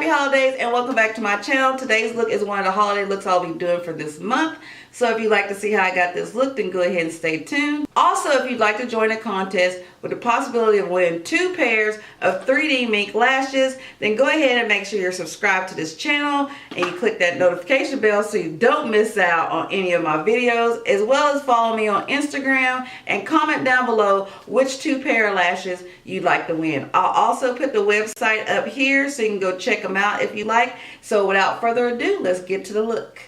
Happy holidays and welcome back to my channel. Today's look is one of the holiday looks I'll be doing for this month. So if you'd like to see how I got this look, then go ahead and stay tuned. Also, if you'd like to join a contest with the possibility of winning 2 pairs of 3D Mink lashes, then go ahead and make sure you're subscribed to this channel and you click that notification bell so you don't miss out on any of my videos, as well as follow me on Instagram and comment down below which 2 pair of lashes you'd like to win. I'll also put the website up here so you can go check them out if you like. So without further ado, let's get to the look.